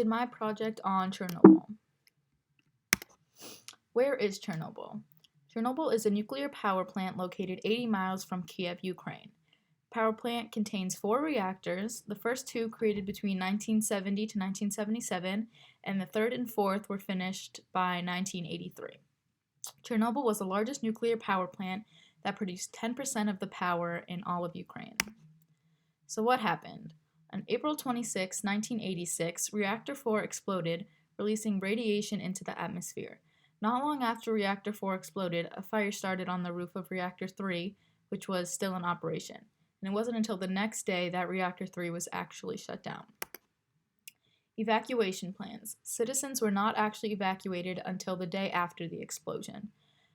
Did my project on Chernobyl. Where is Chernobyl? Chernobyl is a nuclear power plant located 80 miles from Kiev, Ukraine. The power plant contains 4 reactors, the first 2 created between 1970 to 1977, and the third and fourth were finished by 1983. Chernobyl was the largest nuclear power plant that produced 10% of the power in all of Ukraine. So what happened? On April 26, 1986, Reactor 4 exploded, releasing radiation into the atmosphere. Not long after Reactor 4 exploded, a fire started on the roof of Reactor 3, which was still in operation. And it wasn't until the next day that Reactor 3 was actually shut down. Evacuation plans. Citizens were not actually evacuated until the day after the explosion.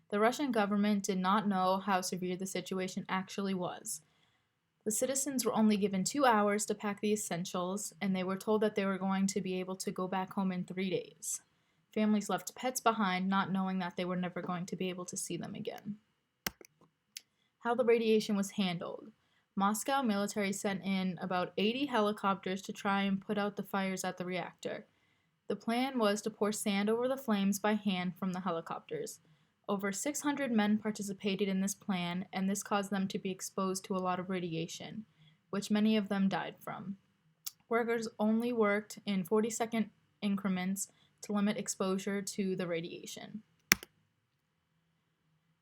The Russian government did not know how severe the situation actually was. The citizens were only given 2 hours to pack the essentials, and they were told that they were going to be able to go back home in 3 days. Families left pets behind, not knowing that they were never going to be able to see them again. How the radiation was handled. Moscow military sent in about 80 helicopters to try and put out the fires at the reactor. The plan was to pour sand over the flames by hand from the helicopters. Over 600 men participated in this plan, and this caused them to be exposed to a lot of radiation, which many of them died from. Workers only worked in 40-second increments to limit exposure to the radiation.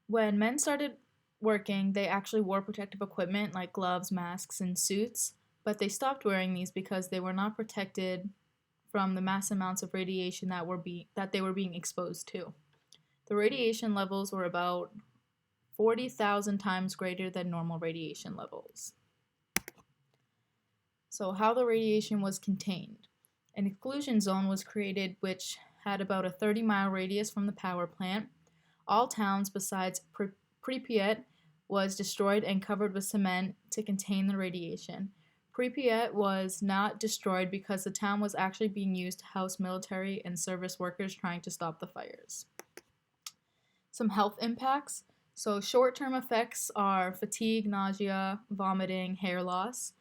When men started working, they actually wore protective equipment like gloves, masks, and suits, but they stopped wearing these because they were not protected from the mass amounts of radiation that they were being exposed to. The radiation levels were about 40,000 times greater than normal radiation levels. So how the radiation was contained. An exclusion zone was created which had about a 30-mile radius from the power plant. All towns besides Pripyat was destroyed and covered with cement to contain the radiation. Pripyat was not destroyed because the town was actually being used to house military and service workers trying to stop the fires. Some health impacts. So short-term effects are fatigue, nausea, vomiting, hair loss.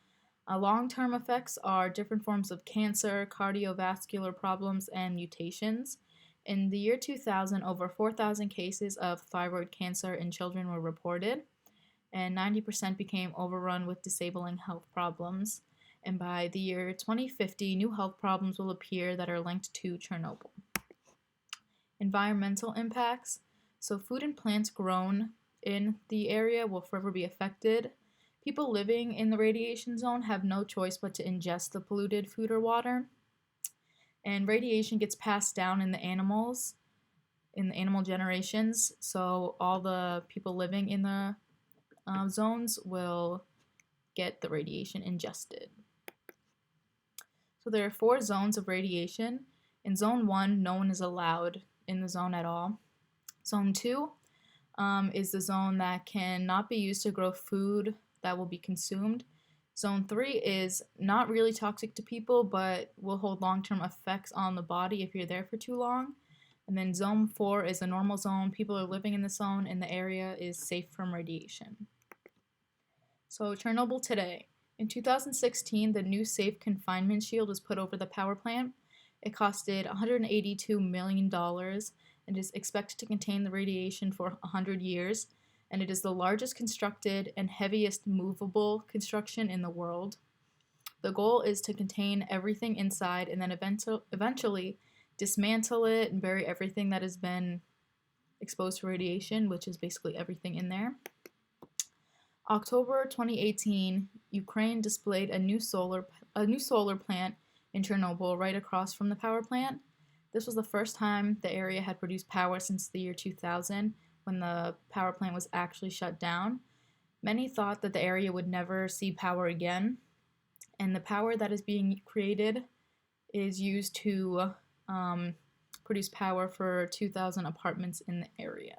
Long-term effects are different forms of cancer, cardiovascular problems, and mutations. In the year 2000, over 4,000 cases of thyroid cancer in children were reported, and 90% became overrun with disabling health problems. And by the year 2050, new health problems will appear that are linked to Chernobyl. Environmental impacts. So food and plants grown in the area will forever be affected. People living in the radiation zone have no choice but to ingest the polluted food or water. And radiation gets passed down in the animal generations, so all the people living in the zones will get the radiation ingested. So there are 4 zones of radiation. In Zone 1, no one is allowed in the zone at all. Zone 2 is the zone that cannot be used to grow food that will be consumed. Zone 3 is not really toxic to people, but will hold long-term effects on the body if you're there for too long. And then Zone 4 is a normal zone. People are living in the zone, and the area is safe from radiation. So Chernobyl today. In 2016, the new safe confinement shield was put over the power plant. It costed $182 million and is expected to contain the radiation for 100 years. And it is the largest constructed and heaviest movable construction in the world. The goal is to contain everything inside and then eventually dismantle it and bury everything that has been exposed to radiation, which is basically everything in there. October 2018, Ukraine displayed a new solar plant in Chernobyl right across from the power plant. This was the first time the area had produced power since the year 2000, when the power plant was actually shut down. Many thought that the area would never see power again, and the power that is being created is used to produce power for 2,000 apartments in the area.